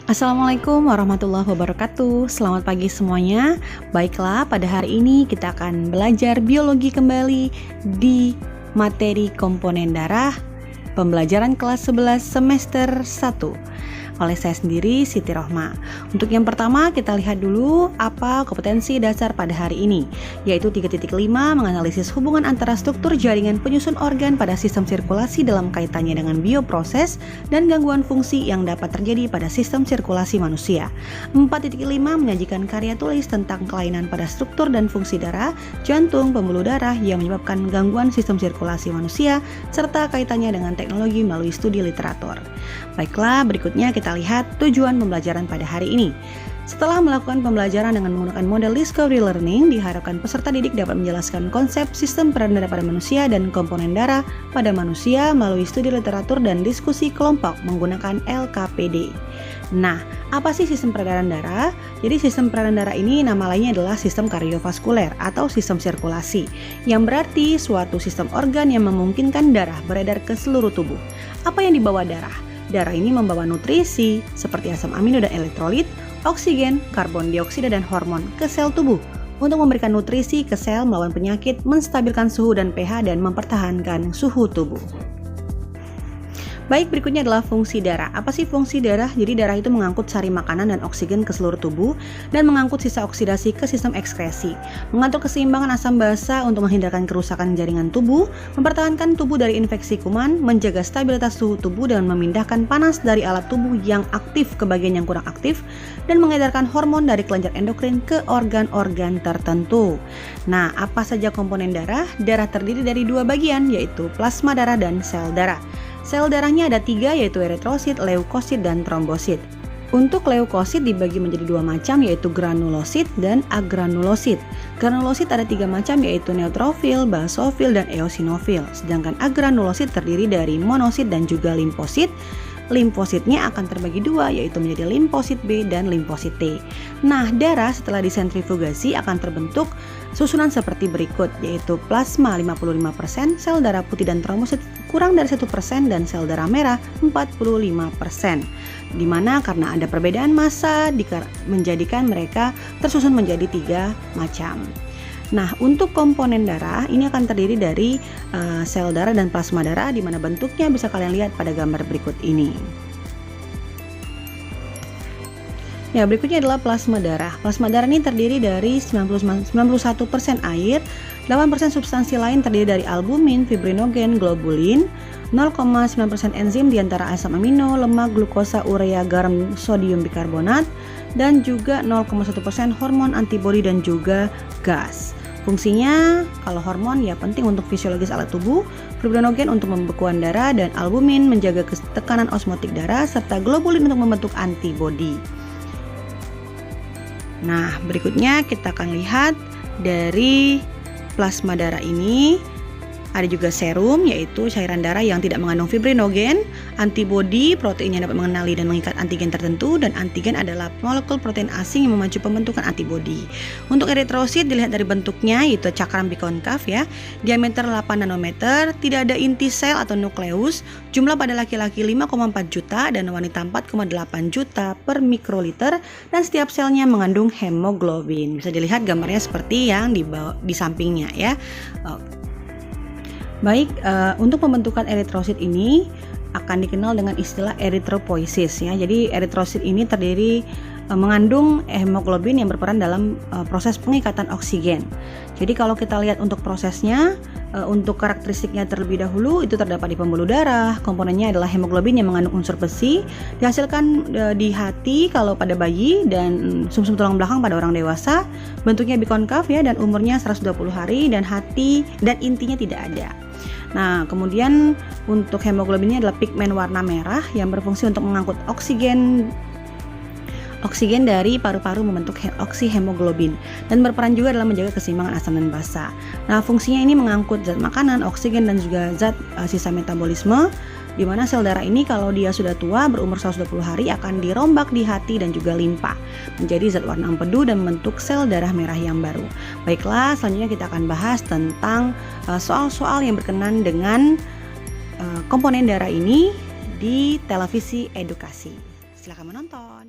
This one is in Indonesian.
Assalamualaikum warahmatullahi wabarakatuh. Selamat pagi semuanya. Baiklah, pada hari ini kita akan belajar biologi kembali di materi komponen darah pembelajaran kelas 11 semester 1 oleh saya sendiri, Siti Rohma. Untuk yang pertama, kita lihat dulu apa kompetensi dasar pada hari ini, yaitu 3.5 menganalisis hubungan antara struktur jaringan penyusun organ pada sistem sirkulasi dalam kaitannya dengan bioproses dan gangguan fungsi yang dapat terjadi pada sistem sirkulasi manusia. 4.5 menyajikan karya tulis tentang kelainan pada struktur dan fungsi darah, jantung, pembuluh darah yang menyebabkan gangguan sistem sirkulasi manusia, serta kaitannya dengan teknologi melalui studi literatur. Baiklah, berikutnya kita lihat tujuan pembelajaran pada hari ini. Setelah melakukan pembelajaran dengan menggunakan model discovery learning, diharapkan peserta didik dapat menjelaskan konsep sistem peredaran darah pada manusia dan komponen darah pada manusia melalui studi literatur dan diskusi kelompok menggunakan LKPD. Nah, apa sih sistem peredaran darah? Jadi sistem peredaran darah ini nama lainnya adalah sistem kardiovaskuler atau sistem sirkulasi, yang berarti suatu sistem organ yang memungkinkan darah beredar ke seluruh tubuh. Apa yang dibawa darah? Darah ini membawa nutrisi seperti asam amino dan elektrolit, oksigen, karbon dioksida dan hormon ke sel tubuh untuk memberikan nutrisi ke sel, melawan penyakit, menstabilkan suhu dan pH, dan mempertahankan suhu tubuh. Baik, berikutnya adalah fungsi darah. Apa sih fungsi darah? Jadi darah itu mengangkut sari makanan dan oksigen ke seluruh tubuh dan mengangkut sisa oksidasi ke sistem ekskresi, mengatur keseimbangan asam basa untuk menghindarkan kerusakan jaringan tubuh, mempertahankan tubuh dari infeksi kuman, menjaga stabilitas suhu tubuh dengan memindahkan panas dari alat tubuh yang aktif ke bagian yang kurang aktif, dan mengedarkan hormon dari kelenjar endokrin ke organ-organ tertentu. Nah, apa saja komponen darah? Darah terdiri dari dua bagian, yaitu plasma darah dan sel darah. Sel darahnya ada 3, yaitu eritrosit, leukosit, dan trombosit. Untuk leukosit dibagi menjadi 2 macam, yaitu granulosit dan agranulosit. Granulosit ada 3 macam, yaitu neutrofil, basofil, dan eosinofil. Sedangkan agranulosit terdiri dari monosit dan juga limfosit. Limfositnya akan terbagi 2, yaitu menjadi limfosit B dan limfosit T. Nah, darah setelah disentrifugasi akan terbentuk susunan seperti berikut, yaitu plasma 55%, sel darah putih dan trombosit kurang dari 1%, dan sel darah merah 45%. Dimana karena ada perbedaan massa menjadikan mereka tersusun menjadi 3 macam. Nah, untuk komponen darah ini akan terdiri dari sel darah dan plasma darah, di mana bentuknya bisa kalian lihat pada gambar berikut ini. Ya, berikutnya adalah plasma darah. Plasma darah ini terdiri dari 91% air, 8% substansi lain terdiri dari albumin, fibrinogen, globulin, 0,9% enzim diantara asam amino, lemak, glukosa, urea, garam, sodium bikarbonat, dan juga 0,1% hormon, antibodi, dan juga gas. Fungsinya, kalau hormon ya penting untuk fisiologis alat tubuh, fibrinogen untuk pembekuan darah, dan albumin menjaga tekanan osmotik darah, serta globulin untuk membentuk antibodi. Nah, berikutnya kita akan lihat dari plasma darah ini. Ada juga serum, yaitu cairan darah yang tidak mengandung fibrinogen, antibodi, protein yang dapat mengenali dan mengikat antigen tertentu, dan antigen adalah molekul protein asing yang memacu pembentukan antibodi. Untuk eritrosit dilihat dari bentuknya, yaitu cakram bikonkav ya, diameter 8 nanometer, tidak ada inti sel atau nukleus, jumlah pada laki-laki 5,4 juta dan wanita 4,8 juta per mikroliter, dan setiap selnya mengandung hemoglobin. Bisa dilihat gambarnya seperti yang di sampingnya ya. Baik, untuk pembentukan eritrosit ini akan dikenal dengan istilah eritropoiesis ya. Jadi eritrosit ini terdiri mengandung hemoglobin yang berperan dalam proses pengikatan oksigen. Jadi kalau kita lihat untuk prosesnya, untuk karakteristiknya terlebih dahulu itu terdapat di pembuluh darah. Komponennya adalah hemoglobin yang mengandung unsur besi, dihasilkan di hati kalau pada bayi, dan sumsum tulang belakang pada orang dewasa. Bentuknya bikonkav ya, dan umurnya 120 hari, dan hati dan intinya tidak ada. Nah, kemudian untuk hemoglobinnya adalah pigmen warna merah yang berfungsi untuk mengangkut oksigen dari paru-paru membentuk oksihemoglobin, dan berperan juga dalam menjaga keseimbangan asam dan basa. Nah, fungsinya ini mengangkut zat makanan, oksigen, dan juga zat sisa metabolisme, di mana sel darah ini kalau dia sudah tua berumur 120 hari akan dirombak di hati dan juga limpa menjadi zat warna empedu dan membentuk sel darah merah yang baru. Baiklah, selanjutnya kita akan bahas tentang soal-soal yang berkenan dengan komponen darah ini di televisi edukasi. Silakan menonton.